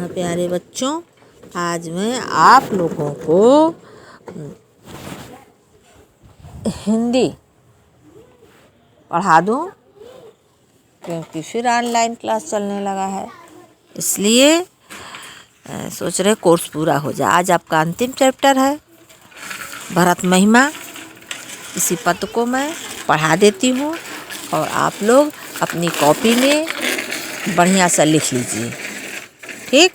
प्यारे बच्चों, आज मैं आप लोगों को हिंदी पढ़ा दूं, क्योंकि फिर ऑनलाइन क्लास चलने लगा है, इसलिए सोच रहे कोर्स पूरा हो जाए। आज आपका अंतिम चैप्टर है भरत महिमा। इसी पद को मैं पढ़ा देती हूँ और आप लोग अपनी कॉपी में बढ़िया सा लिख लीजिए, ठीक।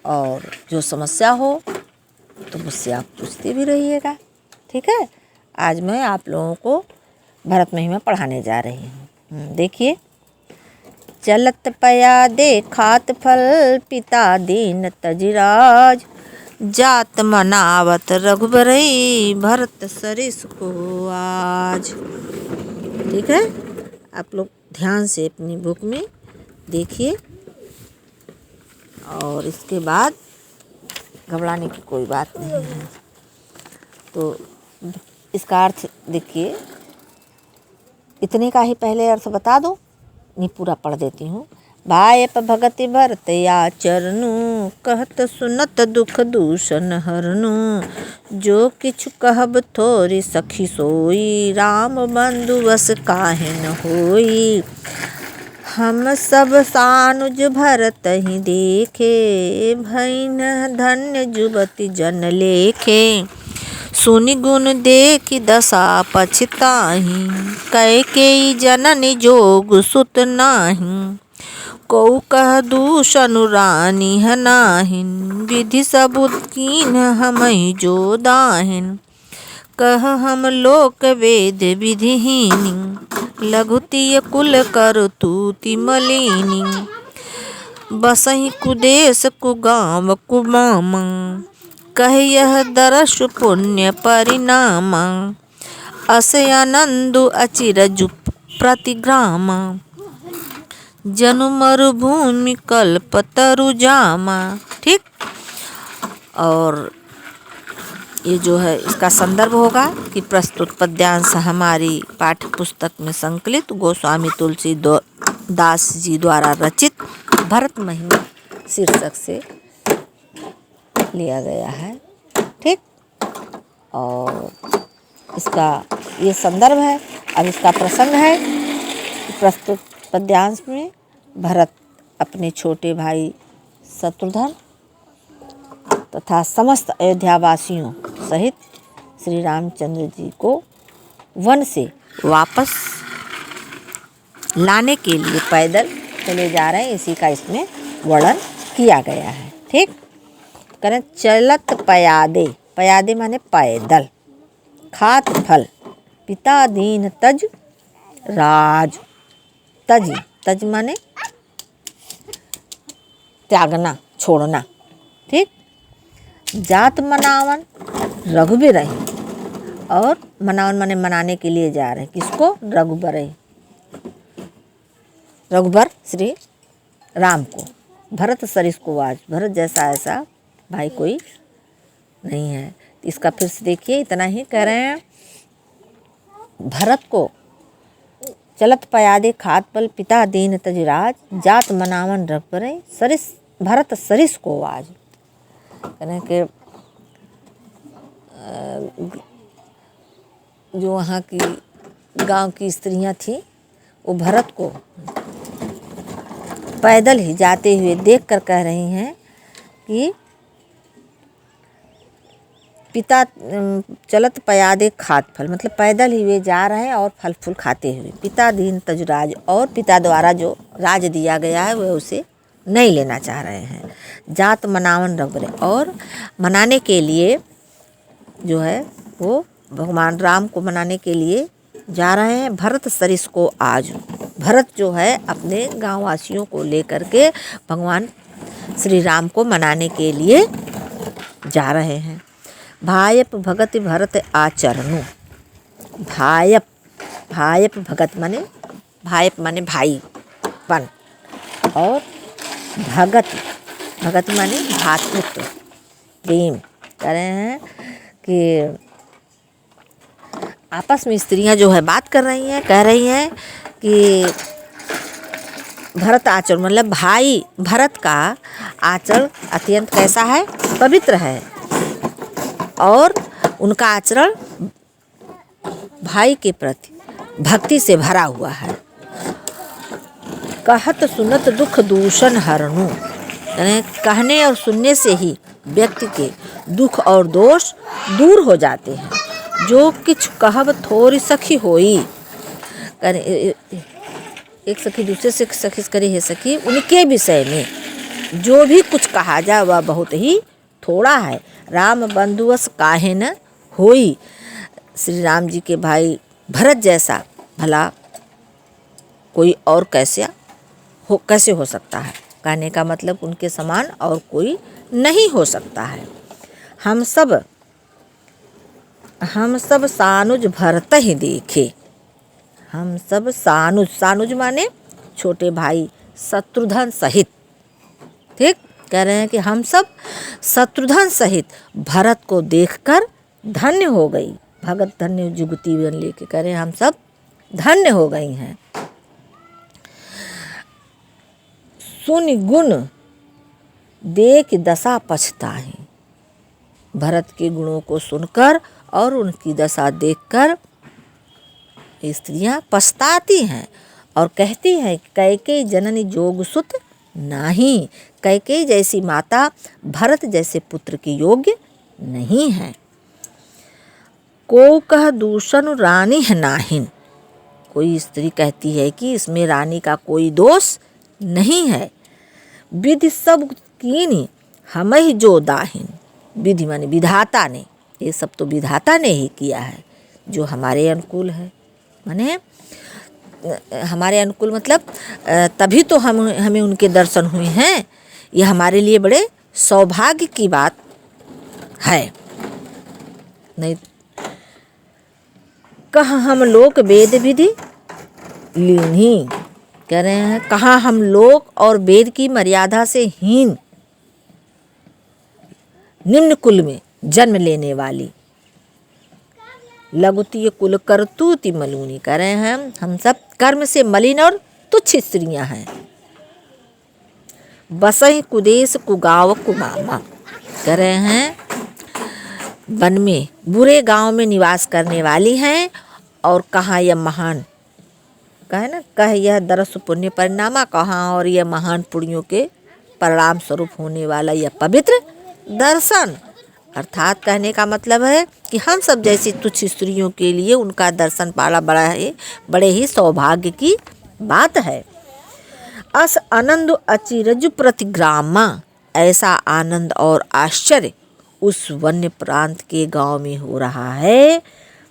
और जो समस्या हो तो मुझसे आप पूछते भी रहिएगा, ठीक है। आज मैं आप लोगों को भरत महिमा पढ़ाने जा रही हूँ। देखिए, चलत पयादे खात फल पिता दीन तजिराज, जात मनावत रघुबरई भरत सरिस को आज। ठीक है, आप लोग ध्यान से अपनी बुक में देखिए और इसके बाद घबराने की कोई बात नहीं है। तो इसका अर्थ देखिए, इतने का ही पहले अर्थ बता दो, नहीं पूरा पढ़ देती हूँ। भायप भगति भरत आचरनु, कहत सुनत दुख दूषण हरनु, जो किछु कहब थोरी सखी सोई, राम बंधु बस काहे न होई। हम सब सानुज भरत ही देखे, भैन धन्य जुबति जन लेखे, सुनि गुण देखि दशा पछताहि, कैकेयी जननी जोग सुत नाही, कौ कह दूषण रानी है नाहिन, विधि सबूत कीन हमहि जो दाहिन, कह हम लोक वेद विधिहीनी, लघुतिय कुल कर तूति मलिनी, बसहि कुदेश कुगाम कुमामा, कह यह दरस पुण्य परिणाम, अस आनंदु अचिरजु प्रतिग्रामा, जनु मरुभूमि कल्प तरु जामा। ठीक। और ये जो है इसका संदर्भ होगा कि प्रस्तुत पद्यांश हमारी पाठ्य पुस्तक में संकलित गोस्वामी तुलसीदास जी द्वारा रचित भरत महिमा शीर्षक से लिया गया है। ठीक। और इसका ये संदर्भ है। अब इसका प्रसंग है कि प्रस्तुत पद्यांश में भरत अपने छोटे भाई शत्रुघ्न तथा समस्त अयोध्यावासियों सहित श्री रामचंद्र जी को वन से वापस लाने के लिए पैदल चले जा रहे हैं। इसी का इसमें वर्णन किया गया है। ठीक। करें, चलत पयादे, पयादे माने पैदल, खात फल, पिता दीन तज राज, तज, तज माने त्यागना, छोड़ना। ठीक। जात मनावन रघुबरई, और मनावन माने मनाने के लिए जा रहे हैं। किसको? रघुबरई, रघुबर श्री राम को। भरत सरिस को आज, भरत जैसा ऐसा भाई कोई नहीं है। इसका फिर से देखिए, इतना ही कह रहे हैं। भरत को चलत पयादे खात फल पिता दीन तजिराज, जात मनावन रघुबरई सरिस भरत सरिस को आज। कहने के जो वहाँ की गांव की स्त्रियां थीं, वो भरत को पैदल ही जाते हुए देखकर कह रही हैं कि पिता चलत पयादे खात फल, मतलब पैदल ही वे जा रहे हैं और फल फूल खाते हुए। पिता दीन तजुराज, और पिता द्वारा जो राज दिया गया है वह उसे नहीं लेना चाह रहे हैं। जात मनावन रघुबरई, और मनाने के लिए जो है वो भगवान राम को मनाने के लिए जा रहे हैं। भरत सरिस को आज, भरत जो है अपने गांववासियों को लेकर के भगवान श्री राम को मनाने के लिए जा रहे हैं। भायप भगति भरत आचरनु, भायप, भायप भगत माने, भायप माने भाईपन, और भगति, भगति माने भातृत्व प्रेम। कह रहे हैं कि आपस में स्त्रियां जो है बात कर रही हैं, कह रही हैं कि भरत आचरण मतलब भाई भरत का आचरण अत्यंत कैसा है, पवित्र है, और उनका आचरण भाई के प्रति भक्ति से भरा हुआ है। कहत सुनत दुख दूषण हरणु, यानी कहने और सुनने से ही व्यक्ति के दुख और दोष दूर हो जाते हैं। जो किछ कहब थोड़ी सखी होई, एक सखी दूसरे से सखी करे है सखी, उनके विषय में जो भी कुछ कहा जाए वह बहुत ही थोड़ा है। राम बंधुवस काहे न होई, श्री राम जी के भाई भरत जैसा भला कोई और कैसे हो सकता है। कहने का मतलब उनके समान और कोई नहीं हो सकता है। हम सब सानुज भरत ही देखे, हम सब सानुज माने छोटे भाई शत्रुघ्न सहित, ठीक कह रहे हैं कि हम सब शत्रुघ्न सहित भरत को देखकर धन्य हो गई। भगत धन्य जुगति बन लेके कह रहे हैं हम सब धन्य हो गई हैं। सुन गुण देख दशा पछताहि, भरत के गुणों को सुनकर और उनकी दशा देखकर स्त्रियां पछताती हैं और कहती हैं कैकेयी जननी जोग सुत नाही, कैकेयी जैसी माता भरत जैसे पुत्र के योग्य नहीं है। को कह दूषण रानी है नाहिन, कोई स्त्री कहती है कि इसमें रानी का कोई दोष नहीं है। विधि सब कीनी हम ही जो दाहिन, विधि माने विधाता ने, ये सब तो विधाता ने ही किया है जो हमारे अनुकूल है। माने हमारे अनुकूल मतलब तभी तो हमें उनके दर्शन हुए हैं। ये हमारे लिए बड़े सौभाग्य की बात है। नहीं कहाँ हम लोग वेद विधि लीनी, कह रहे हैं कहाँ हम लोग और वेद की मर्यादा से हीन निम्न कुल में जन्म लेने वाली लघुतीय कुल करतूति मलूनी, कह रहे हैं हम सब कर्म से मलिन और तुच्छ स्त्रियां हैं। बसई कुदेश कुगाव कुमामा, कह रहे हैं वन में बुरे गांव में निवास करने वाली हैं। और कहाँ यह महान कहे ना, कह यह दरस पुण्य परिणामा, कहाँ और यह महान पुण्यों के परिणाम स्वरूप होने वाला यह पवित्र दर्शन। अर्थात कहने का मतलब है कि हम सब जैसी तुच्छ स्त्रियों के लिए उनका दर्शन पाना बड़े ही सौभाग्य की बात है। अस आनंद अचिरज प्रतिग्रामा, ऐसा आनंद और आश्चर्य उस वन्य प्रांत के गांव में हो रहा है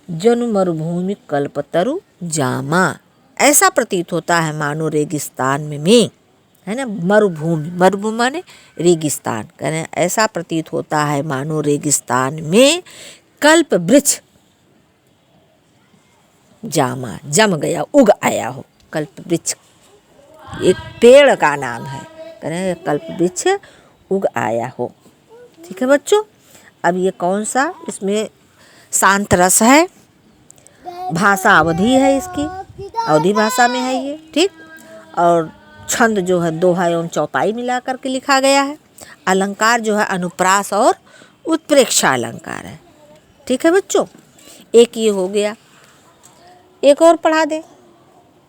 जनु मरुभूमि कल्पतरु जामा, ऐसा प्रतीत होता है मानो रेगिस्तान में है ना, मरुभूमि माने रेगिस्तान, कह रहे हैं ऐसा प्रतीत होता है मानो रेगिस्तान में कल्प वृक्ष जामा जम गया, उग आया हो। कल्प वृक्ष एक पेड़ का नाम है, कह रहे हैं कल्प वृक्ष उग आया हो। ठीक है बच्चों, अब ये कौन सा, इसमें शांत रस है, भाषा अवधि है, इसकी अवधि भाषा में है ये, ठीक। और छंद जो है दोहा एवं चौपाई मिला करके लिखा गया है। अलंकार जो है अनुप्रास और उत्प्रेक्षा अलंकार है। ठीक है बच्चों, एक ये हो गया, एक और पढ़ा दे,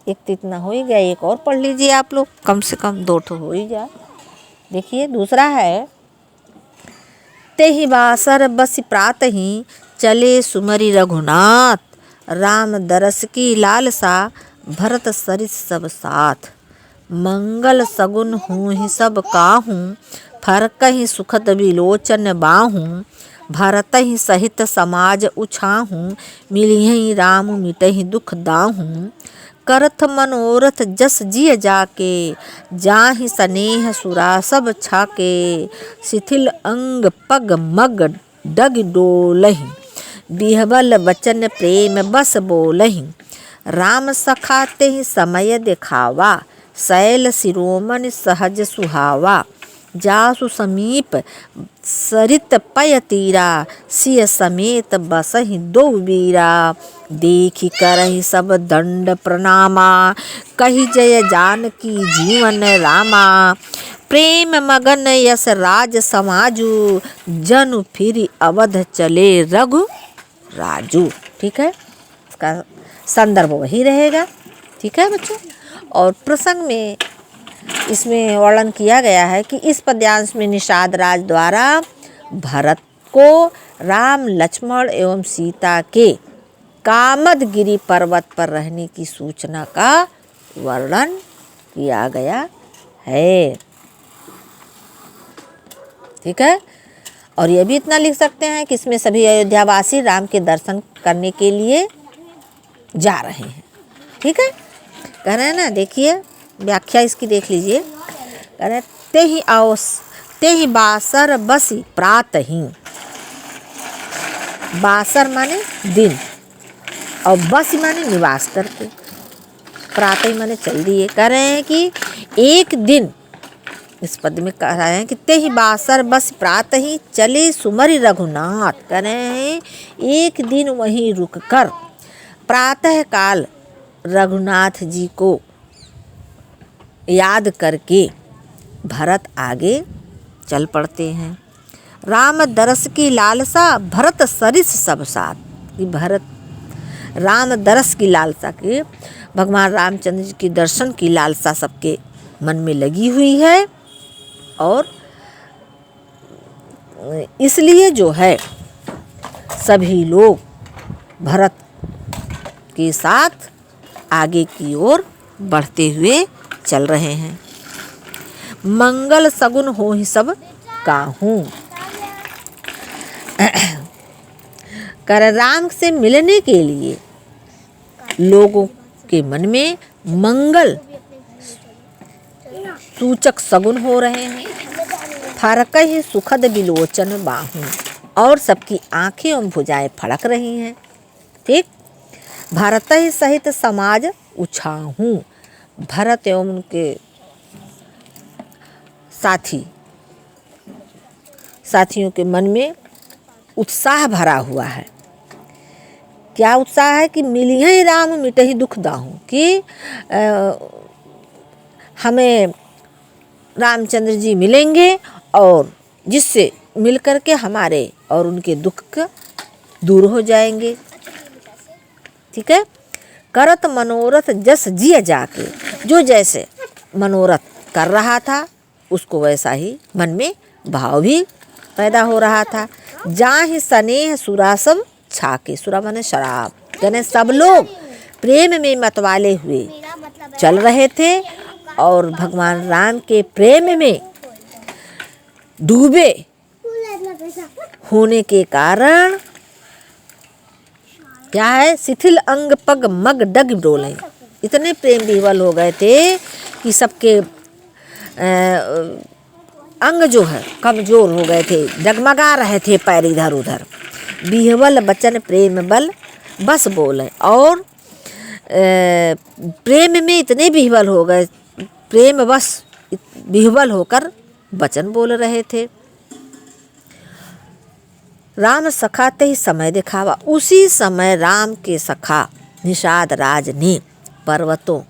एक तो इतना हो ही गया, एक और पढ़ लीजिए आप लोग, कम से कम 2 ठो हो ही जाए। देखिए दूसरा है, तेहि बासर बस प्रात ही चले सुमरी रघुनाथ, राम दरस की लालसा भरत सरिस सब साथ, मंगल सगुन हूँ ही सब काहूँ, फरक ही सुखद विलोचन बाहूँ, भरत ही सहित समाज उछाहूँ, मिलिहि राम मिटहि दुख दाहूँ, करथ मनोरथ जस जिय जाके, जाहि स्नेह सुरा सब छाके, शिथिल अंग पग मग डग डोलहि, बिहबल बचन प्रेम बस बोलहि, राम सखाते ही समय दिखावा, शैल शिरोमणि सहज सुहावा, जासु समीप सरित पय तीरा, सिय समेत बसहि दो वीरा। देखि करहि सब दंड प्रणामा, कहि जय जानकी जीवन रामा। प्रेम मगन यस राज समाजू, जनु फिरि अवध चले रघु राजू। ठीक है, इसका संदर्भ वही रहेगा। ठीक है बच्चों, और प्रसंग में इसमें वर्णन किया गया है कि इस पद्यांश में निषाद राज द्वारा भरत को राम लक्ष्मण एवं सीता के कामदगिरि पर्वत पर रहने की सूचना का वर्णन किया गया है। ठीक है, और यह भी इतना लिख सकते हैं कि इसमें सभी अयोध्यावासी राम के दर्शन करने के लिए जा रहे हैं। ठीक है, कह रहे हैं ना, देखिए व्याख्या इसकी देख लीजिए। कह रहे ते ही बासर बसी प्रातहि, बासर माने दिन और बसी माने निवास करके, प्रातहि माने चल दिए। कह रहे हैं कि एक दिन, इस पद में कह रहे हैं कि ते ही बासर बस प्रातहि चले सुमरि रघुनाथ। कह रहे हैं एक दिन वहीं रुककर प्रातः काल रघुनाथ जी को याद करके भरत आगे चल पड़ते हैं। राम दरस की लालसा भरत सरिस सब साथ, कि भरत राम दरस की लालसा के, भगवान रामचंद्र जी की दर्शन की लालसा सबके मन में लगी हुई है, और इसलिए जो है सभी लोग भरत के साथ आगे की ओर बढ़ते हुए चल रहे हैं। मंगल सगुन हो ही सब काहूं, कर राम से मिलने के लिए लोगों के मन में मंगल सूचक सगुन हो रहे हैं। फरक ही सुखद बिलोचन बाहूं, और सबकी आंखें एवं भुजाएं फड़क रही हैं। ठीक, भरत ही सहित समाज उछाहूं, भरत एवं उनके साथियों के मन में उत्साह भरा हुआ है। क्या उत्साह है कि मिलिए राम मिटहि दुख दाहूं, कि हमें रामचंद्र जी मिलेंगे और जिससे मिलकर के हमारे और उनके दुख दूर हो जाएंगे। ठीक है, करत मनोरथ जस जिय जाके, जो जैसे मनोरथ कर रहा था उसको वैसा ही मन में भाव भी पैदा हो रहा था। जाहि स्नेह सुरा सब छाके, सुरा माने शराब, यानी सब लोग प्रेम में मतवाले हुए चल रहे थे और भगवान राम के प्रेम में डूबे होने के कारण क्या है, शिथिल अंग पग मग डग डोले, इतने प्रेम विह्वल हो गए थे कि सबके अंग जो है कमजोर हो गए थे, डगमगा रहे थे पैर इधर उधर। विह्वल बचन प्रेम बल बस बोले, और प्रेम में इतने विह्वल हो गए, प्रेम बस विह्वल होकर वचन बोल रहे थे। राम सखा ते ही समय दिखावा, उसी समय राम के सखा निषाद राज ने पर्वतों,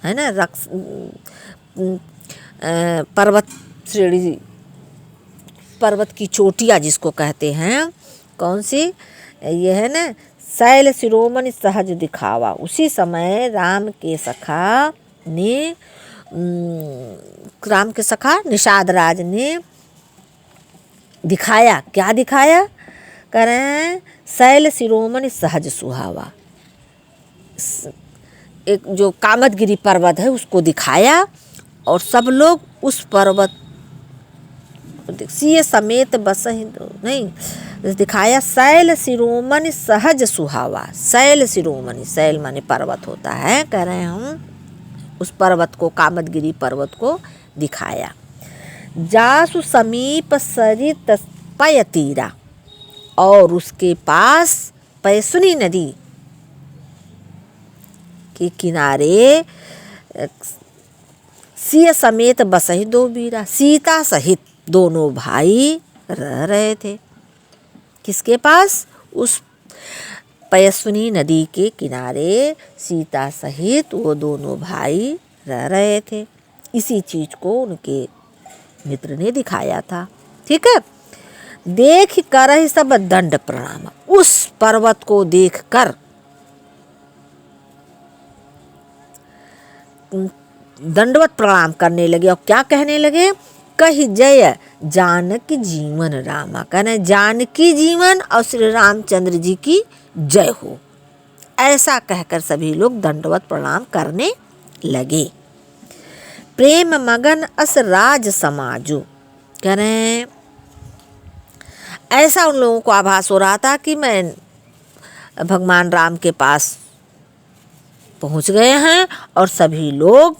है ना, पर्वत श्रेणी, पर्वत की चोटियाँ जिसको कहते हैं, कौन सी, ये है ना, शैल शिरोमणि सहज दिखावा। उसी समय राम के सखा ने, राम के सखा निषाद राज ने दिखाया, क्या दिखाया, कह रहे हैं शैल शिरोमणि सहज सुहावा, एक जो कामदगिरि पर्वत है उसको दिखाया, और सब लोग उस पर्वत सिय समेत बस ही नहीं दिखाया। शैल शिरोमणि सहज सुहावा, शैल शिरोमणि, शैल माने पर्वत होता है, कह रहे हैं हम उस पर्वत को, कामदगिरि पर्वत को दिखाया। जासु समीप सरित पय तीरा, और उसके पास पैसुनी नदी के किनारे सिय समेत बसहि दो बीरा, सीता सहित दोनों भाई रह रहे थे। किसके पास? उस पयस्विनी नदी के किनारे सीता सहित वो दोनों भाई रह रहे थे। इसी चीज को उनके मित्र ने दिखाया था। ठीक है। देख कर सब दंड प्रणाम, उस पर्वत को देखकर दंडवत प्रणाम करने लगे और क्या कहने लगे? कहि जय जानकी जीवन रामा, कहने जानकी जीवन और श्री रामचंद्र जी की जय हो। ऐसा कहकर सभी लोग दंडवत प्रणाम करने लगे। प्रेम मगन अस राज समाजो, कह रहे हैं ऐसा उन लोगों को आभास हो रहा था कि मैं भगवान राम के पास पहुंच गए हैं और सभी लोग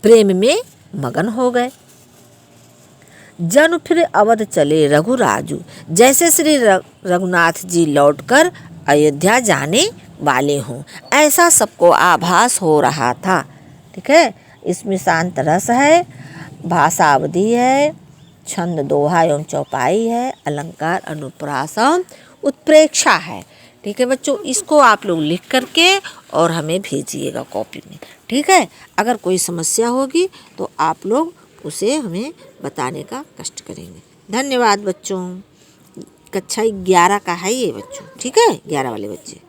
प्रेम में मगन हो गए। जन फिर अवध चले रघुराजू, जैसे श्री रघुनाथ जी लौटकर अयोध्या जाने वाले हों, ऐसा सबको आभास हो रहा था। ठीक है। इसमें शांत रस है, भाषा अवधि है, छंद दोहा एवं चौपाई है, अलंकार अनुप्रास उत्प्रेक्षा है। ठीक है बच्चों, इसको आप लोग लिख करके और हमें भेजिएगा कॉपी में। ठीक है। अगर कोई समस्या होगी तो आप लोग उसे हमें बताने का कष्ट करेंगे। धन्यवाद बच्चों। कक्षा 11 का है ये बच्चों। ठीक है, 11 वाले बच्चे।